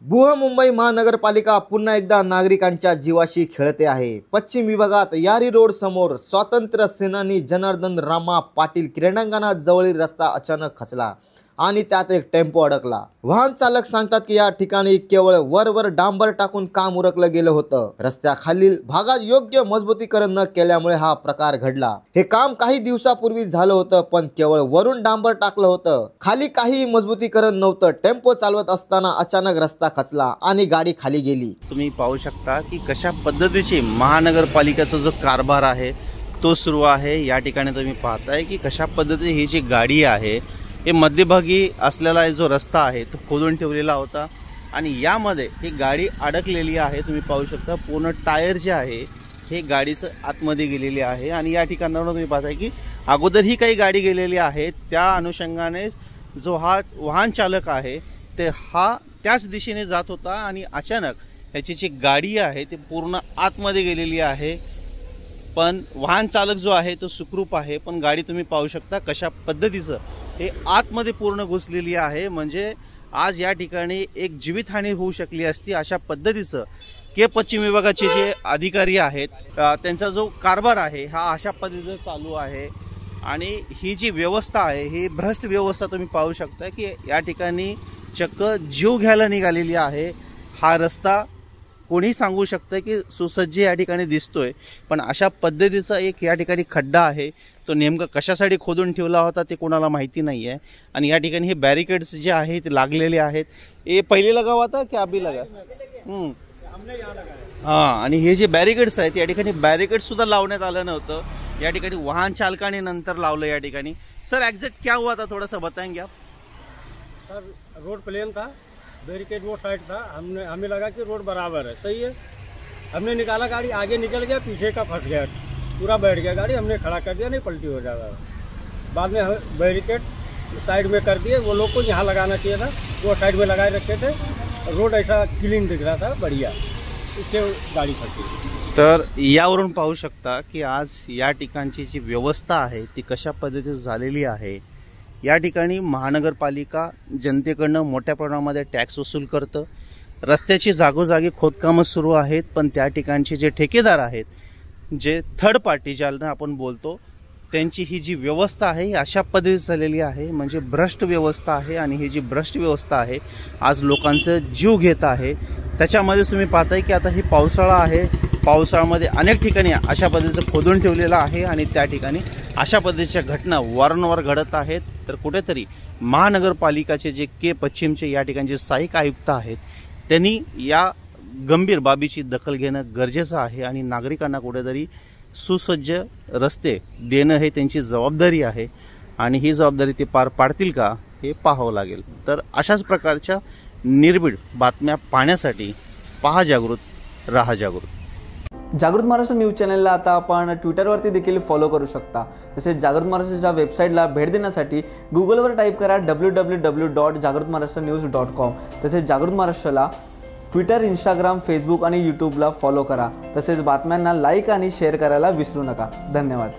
बृहन्मुंबई महानगरपालिका पुन्हा एकदा नागरिकांच्या जीवाशी खेळते आहे। पश्चिम विभागात यारी रोड समोर स्वातंत्र्य सेनानी जनार्दन रामा पाटील क्रीडांगणाजवळील रस्ता अचानक खचला आणि त्यात एक टेम्पो अडकला। वाहन चालक सांगतात की या ठिकाणी केवळ वर डांबर टाकून काम उरकलं गेलं होतं। रस्त्याखालील भागात योग्य मजबूतीकरण न केल्यामुळे हा प्रकार घडला। हे काम काही दिवसापूर्वी झालं होतं, पण केवळ वरून डांबर टाकलं होतं, खाली काही मजबूतीकरण नव्हतं। टेम्पो चालवत असताना अचानक रस्ता खचला आणि गाडी खाली गेली। तुम्ही पाहू शकता की कशा पद्धतीची महानगरपालिकेचा जो कारभार आहे तो सुरू आहे। या ठिकाणी तुम्ही पाहताय की कशा पद्धतीने ही जी गाडी आहे हे मध्यभागी असलेला जो रस्ता आहे तो खोदून ठेवलेला होता आणि यामध्ये ही गाडी अडकलेली आहे। तुम्ही पाहू शकता पूर्ण टायर जे आहे हे गाडीचं आतमध्ये गेलेली आहे आणि या ठिकाणावर तुम्ही पाहताय की अगोदर ही काही गाडी गेलेली आहे, त्या अनुषंगाने जो हा वाहन चालक आहे ते हा त्याच दिशेने जात होता आणि अचानक ह्याची जी गाडी आहे ती पूर्ण आतमध्ये गेलेली आहे। पण वाहन चालक जो आहे तो सुखरूप आहे, पण गाडी तुम्ही पाहू शकता कशा पद्धतीचं हे आतमध्ये पूर्ण घुसलेली आहे। म्हणजे आज या ठिकाणी एक जीवितहानी होऊ शकली असती अशा पद्धतीचं के पश्चिम विभागाचे जे अधिकारी आहेत त्यांचा जो कारभार आहे हा अशा पद्धतीने चालू आहे। आणि ही जी व्यवस्था आहे ही भ्रष्ट व्यवस्था तुम्ही पाहू शकता की या ठिकाणी चक्क जीव घ्यायला निघालेली आहे। हा रस्ता कोणी सांगू शकतं की सुसज्ज या ठिकाणी दिसतोय, पण अशा पद्धतीचा एक या ठिकाणी खड्डा आहे तो नेमका कशासाठी खोदून ठेवला होता ते कोणाला माहिती नाही आहे। आणि या ठिकाणी हे बॅरिकेड्स जे आहे ते लागलेले आहेत। हे पहिले लगा हुआ था क्या अभी लगा? हां, आणि हे जे बॅरिकेड्स आहेत या ठिकाणी बॅरिकेड्स सुद्धा लावण्यात आलं नव्हतं। या ठिकाणी वाहन चालकाने नंतर लावलं या ठिकाणी। सर एग्जैक्ट क्या हुआ था, थोड़ा सा बताएंगे आप? सर रोड प्लेन था, बैरिकेड वो साइड था, हमें लगा कि रोड बराबर है, सही है। हमने निकाला, गाड़ी आगे निकल गया, पीछे का फंस गया, पूरा बैठ गया गाड़ी। हमने खड़ा कर दिया, नहीं पलटी हो जाएगा। बाद में बैरिकेड साइड में कर दिए। वो लोग को यहाँ लगाना चाहिए था, वो साइड में लगाए रखे थे। रोड ऐसा क्लीन दिख रहा था, बढ़िया, इससे गाड़ी फंसी। तर यावरून पाहू शकता की आज या ठिकाणची जी व्यवस्था आहे ती कशा पद्धतीने झालेली आहे। या ठिकाणी महानगरपालिका जनतेकडनं मोठ्या प्रमाणामध्ये टॅक्स वसूल करतं। रस्त्याची जागोजागी खोदकामं सुरू आहेत, पण त्या ठिकाणचे जे ठेकेदार आहेत, जे थर्ड पार्टी ज्यांना आपण बोलतो, त्यांची ही जी व्यवस्था आहे ही अशा पद्धतीने झालेली आहे। म्हणजे भ्रष्ट व्यवस्था आहे आणि ही जी भ्रष्ट व्यवस्था आहे आज लोकांचं जीव घेत आहे। त्याच्यामध्ये तुम्ही पाहताय की आता ही पावसाळा आहे, पावसाळ्यामध्ये अनेक ठिकाणी अशा पद्धतीचं खोदून ठेवलेलं आहे आणि त्या ठिकाणी अशा पद्धतीच्या घटना वारंवार घडत आहेत। तर कुठेतरी महानगरपालिकाचे जे के पश्चिमचे या ठिकाणचे सहाय्यक आयुक्त आहेत त्यांनी या गंभीर बाबीची दखल घेणं गरजेचं आहे आणि नागरिकांना कुठेतरी सुसज्ज रस्ते देणं हे त्यांची जबाबदारी आहे आणि ही जबाबदारी ते पार पाडतील का हे पाहावं लागेल। तर अशाच प्रकारच्या निर्भीड बातम्या पाहण्यासाठी पहा जागृत, रहा जागृत। जागृत महाराष्ट्र न्यूज चॅनलला आता आपण ट्विटरवरती देखील फॉलो करू शकता। तसेच जागृत महाराष्ट्राच्या वेबसाईटला भेट देण्यासाठी गुगलवर टाईप करा www.jagrutmaharashtranews.com। तसेच जागृत महाराष्ट्राला ट्विटर, इंस्टाग्राम, फेसबुक आणि यूट्यूबला फॉलो करा। तसेच बातम्यांना लाईक आणि शेअर करायला विसरू नका। धन्यवाद।